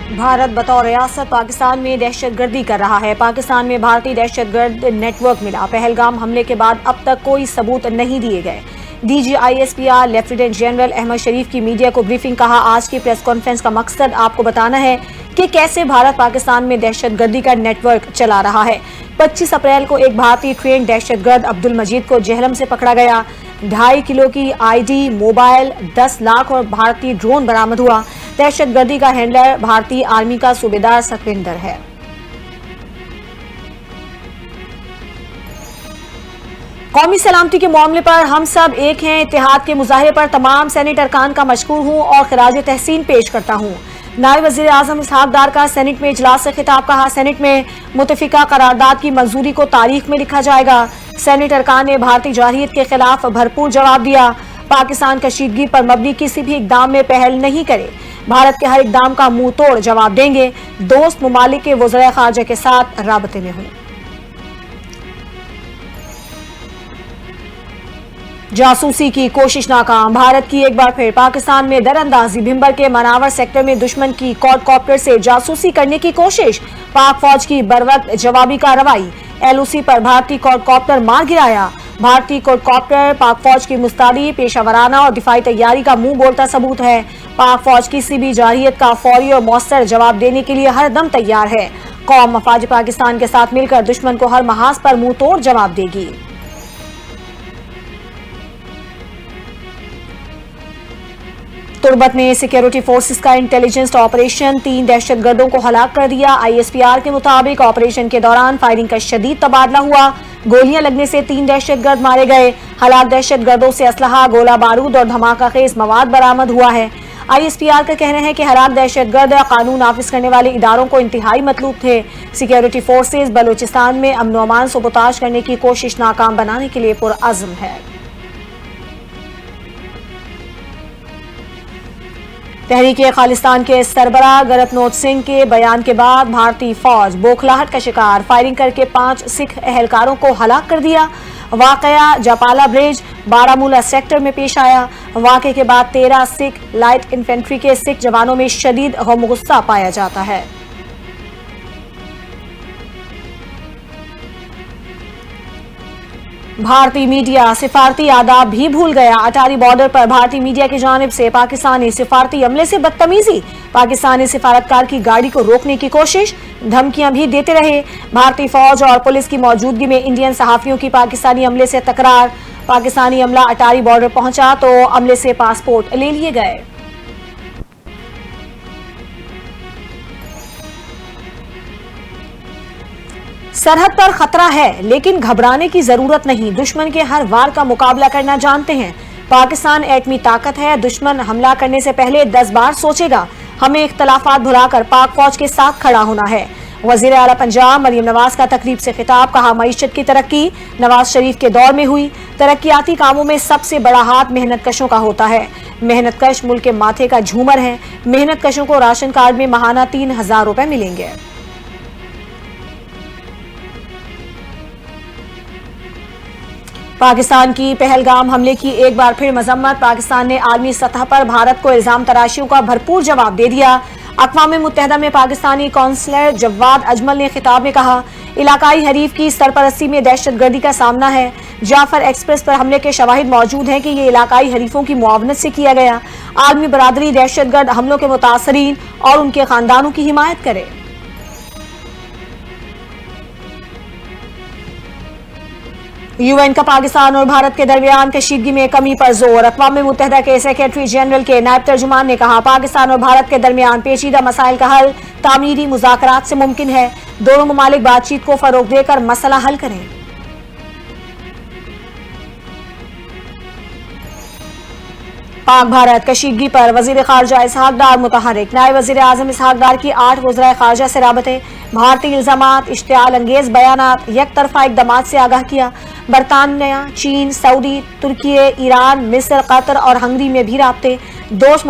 भारत बतौर रियासत पाकिस्तान में दहशत गर्दी कर रहा है। पाकिस्तान में भारतीय दहशत गर्द नेटवर्क मिला। पहलगाम हमले के बाद अब तक कोई सबूत नहीं दिए गए। DG ISPR lieutenant general Ahmed Sharif की मीडिया को ब्रीफिंग। कहा, आज की प्रेस कॉन्फ्रेंस का मकसद आपको बताना है कि कैसे भारत पाकिस्तान में दहशत गर्दी का नेटवर्क चला रहा है। 25 अप्रैल को एक भारतीय ट्रेन दहशत गर्द अब्दुल मजीद को जहलम से पकड़ा गया। 2.5 किलो की ID, मोबाइल, 10 लाख और भारतीय ड्रोन बरामद हुआ। दहशत गर्दी का हैंडलर भारतीय आर्मी का सूबेदार सतविंदर है। कौमी सलामती के मामले पर हम सब एक हैं। इत्तेहाद के मुजाहरे पर तमाम सेनेट अरकान का मशकूर हूँ और खिराज तहसीन पेश करता हूँ। नायब वज़ीर आज़म इसहाक डार का सेनेट में इजलास से खिताब। कहा, सेनेट में मुतफिका करारदाद की मंजूरी को तारीख में लिखा जाएगा। सेनेट अरकान ने भारतीय जारहियत के खिलाफ भरपूर जवाब दिया। पाकिस्तान कशीदगी पर मबनी किसी भी इकदाम में पहल नहीं करे। भारत के हर इकदाम का मुंह तोड़ जवाब देंगे। दोस्त मुमालिक के वज़ीर ख़ारजा के साथ राबते में हूँ। जासूसी की कोशिश नाकाम। भारत की एक बार फिर पाकिस्तान में दरअंदाजी। भिंबर के मनावर सेक्टर में दुश्मन की क्वाडकॉप्टर से जासूसी करने की कोशिश। पाक फौज की बरवक्त जवाबी कार्रवाई। LOC पर भारतीय क्वाडकॉप्टर मार गिराया। भारतीय क्वाडकॉप्टर पाक फौज की मुस्तादी, पेशावराना और दिफाई तैयारी का मुंह बोलता सबूत है। पाक फौज किसी भी जारहियत का फौरी और मौसर जवाब देने के लिए हर दम तैयार है। कौम मफाज पाकिस्तान के साथ मिलकर दुश्मन को हर महाज पर मुंह तोड़ जवाब देगी। तुर्बत में सिक्योरिटी फोर्सेस का इंटेलिजेंस ऑपरेशन, 3 दहशतगर्दों को हलाक कर दिया। ISPR के मुताबिक ऑपरेशन के दौरान फायरिंग का शदीद तबादला हुआ। गोलियां लगने से 3 दहशतगर्द मारे गए। हलाक दहशतगर्दों से असलहा, गोला बारूद और धमाका खेज मवाद बरामद हुआ है। ISPR का कहना है कि हलाक दहशतगर्द कानून नाफिज करने वाले इदारों को इंतहाई मतलूब थे। सिक्योरिटी फोर्सेस बलूचिस्तान में अमन व अमान सबोताज करने की कोशिश नाकाम बनाने के लिए पुरअज़्म है। तहरीक खालिस्तान के सरबराह गरतनोत सिंह के बयान के बाद भारतीय फौज बौखलाहट का शिकार। फायरिंग करके 5 सिख एहलकारों को हलाक कर दिया। वाकया जपाला ब्रिज, बारामूला सेक्टर में पेश आया। वाकये के बाद 13 सिख लाइट इन्फेंट्री के सिख जवानों में शदीद गम गुस्सा पाया जाता है। भारतीय मीडिया सिफारती आदाब भी भूल गया। अटारी बॉर्डर पर भारतीय मीडिया की जानिब से पाकिस्तानी सिफारती अमले से बदतमीजी। पाकिस्तानी सिफारतकार की गाड़ी को रोकने की कोशिश, धमकियां भी देते रहे। भारतीय फौज और पुलिस की मौजूदगी में इंडियन सहाफियों की पाकिस्तानी अमले से तकरार। पाकिस्तानी अमला अटारी बॉर्डर पहुंचा तो अमले से पासपोर्ट ले लिए गए। सरहद पर खतरा है लेकिन घबराने की जरूरत नहीं। दुश्मन के हर वार का मुकाबला करना जानते हैं। पाकिस्तान एटमी ताकत है। दुश्मन हमला करने से पहले 10 बार सोचेगा। हमें इख्तलाफात भुलाकर पाक फौज के साथ खड़ा होना है। वजीर आला पंजाब मरियम नवाज का तकरीब से खिताब। कहा, मईशत की तरक्की नवाज शरीफ के दौर में हुई। तरक्याती कामों में सबसे बड़ा हाथ मेहनत कशों का होता है। मेहनत कश मुल्क के माथे का झूमर है। मेहनत कशों को राशन कार्ड में माहाना 3000 रुपए मिलेंगे। पाकिस्तान की पहलगाम हमले की एक बार फिर मजम्मत। पाकिस्तान ने आलमी सतह पर भारत को इल्जाम तराशियों का भरपूर जवाब दे दिया। अक़वाम मुत्तहिदा में पाकिस्तानी कौंसलर जवाद अजमल ने खिताब में कहा, इलाकाई हरीफ की सरपरस्ती में दहशतगर्दी का सामना है। जाफर एक्सप्रेस पर हमले के शवाहिद मौजूद हैं कि ये इलाकाई हरीफों की मुआवनत से किया गया। आलमी बरादरी दहशतगर्द हमलों के मुतासरीन और उनके खानदानों की हिमायत करे। UN का पाकिस्तान और भारत के दरमियान कशीदगी में कमी पर जोर। अक़वाम मुत्तहिदा के सेक्रेटरी जनरल के नायब तर्जुमान ने कहा, पाकिस्तान और भारत के दरमियान पेचीदा मसाइल का हल तामीरी मुज़ाकरात से मुमकिन है। दोनों ममालिक बातचीत को फरोग देकर मसला हल करें। पाक भारत कशीदगी पर वजीर खारजा इसहाक डार मुतहरिक। नायब वजीर आज़म इसहाक डार की 8 वज़राए खारजा से राबते। भारतीय इल्जामात, इश्तिआल अंगेज बयानात, एक तरफा इक़दामात से आगाह किया। बरतानिया, चीन, सऊदी, तुर्की, ईरान, मिस्र, कतर और हंगरी में भी राबते। दोस्त